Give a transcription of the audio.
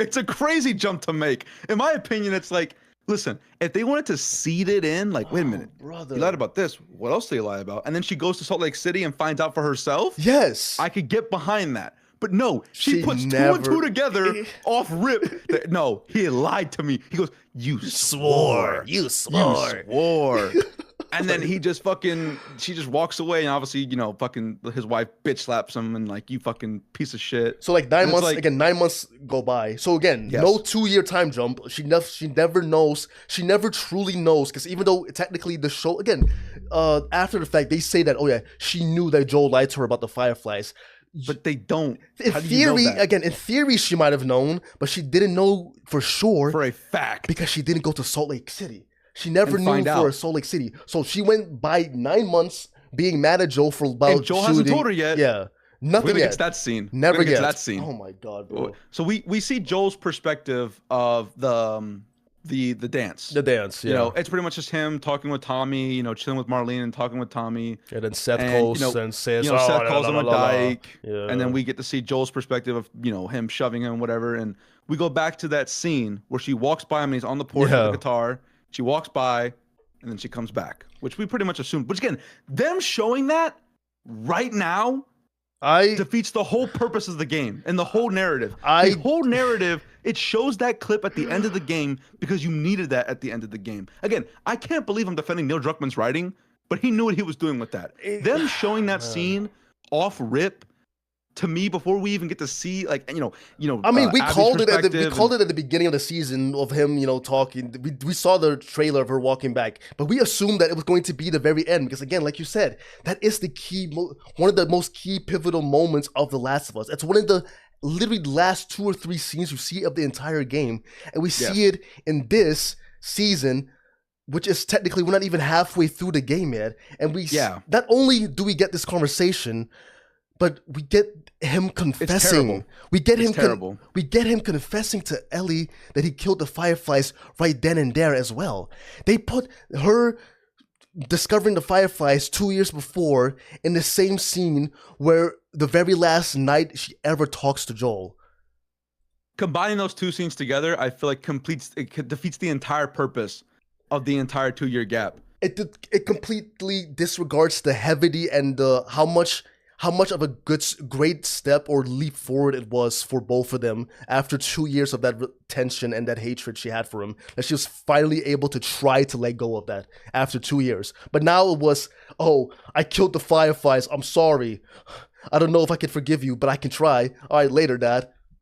It's a crazy jump to make. In my opinion, it's like, listen, if they wanted to seed it in, like, wait a minute, brother. you lied about this. What else did you lie about? And then she goes to Salt Lake City and finds out for herself. Yes. I could get behind that. But no, she puts never... 2 and 2 together off rip. No, he lied to me. He goes, you swore. You swore. You swore. And then he just she just walks away, and obviously, fucking his wife bitch slaps him and like, you fucking piece of shit. So like 9 months, like, again, 9 months go by. So again, no 2-year time jump. She never knows. She never truly knows, because even though technically the show, again, after the fact, they say that, oh yeah, she knew that Joel lied to her about the Fireflies. But they don't. In theory, again, in theory, she might have known, but she didn't know for sure. For a fact. Because she didn't go to Salt Lake City. She never knew for Salt Lake City. So she went by 9 months being mad at Joel for about and Joel hasn't told her yet. Yeah. Nothing yet. Gets that scene. Never gets that scene. Oh my God, bro. So we see Joel's perspective of the dance. The dance, yeah. It's pretty much just him talking with Tommy, chilling with Marlene and talking with Tommy. And then Seth calls and says, Seth calls him a dyke. Yeah. And then we get to see Joel's perspective of, him shoving him, whatever. And we go back to that scene where she walks by him and he's on the porch with the guitar. She walks by and then she comes back, which we pretty much assumed. Which again, them showing that right now defeats the whole purpose of the game and the whole narrative. The whole narrative, it shows that clip at the end of the game because you needed that at the end of the game. Again, I can't believe I'm defending Neil Druckmann's writing, but he knew what he was doing with that. Them showing that scene off rip, to me, before we even get to see, like, I mean, we called it at the beginning of the season of him, talking. We saw the trailer of her walking back, but we assumed that it was going to be the very end because, again, like you said, that is the key, one of the most key pivotal moments of The Last of Us. It's one of the literally last 2 or 3 scenes you see of the entire game, and we see it in this season, which is technically we're not even halfway through the game yet, and not only do we get this conversation, but we get him confessing. We get him confessing to Ellie that he killed the Fireflies right then and there as well. They put her discovering the Fireflies 2 years before in the same scene where the very last night she ever talks to Joel. Combining those 2 scenes together, I feel like it defeats the entire purpose of the entire 2-year gap. It completely disregards the heavy and how much of a great step or leap forward it was for both of them after 2 years of that tension and that hatred she had for him, that she was finally able to try to let go of that after 2 years. But now it was, oh, I killed the Fireflies. I'm sorry. I don't know if I can forgive you, but I can try. All right, later, Dad.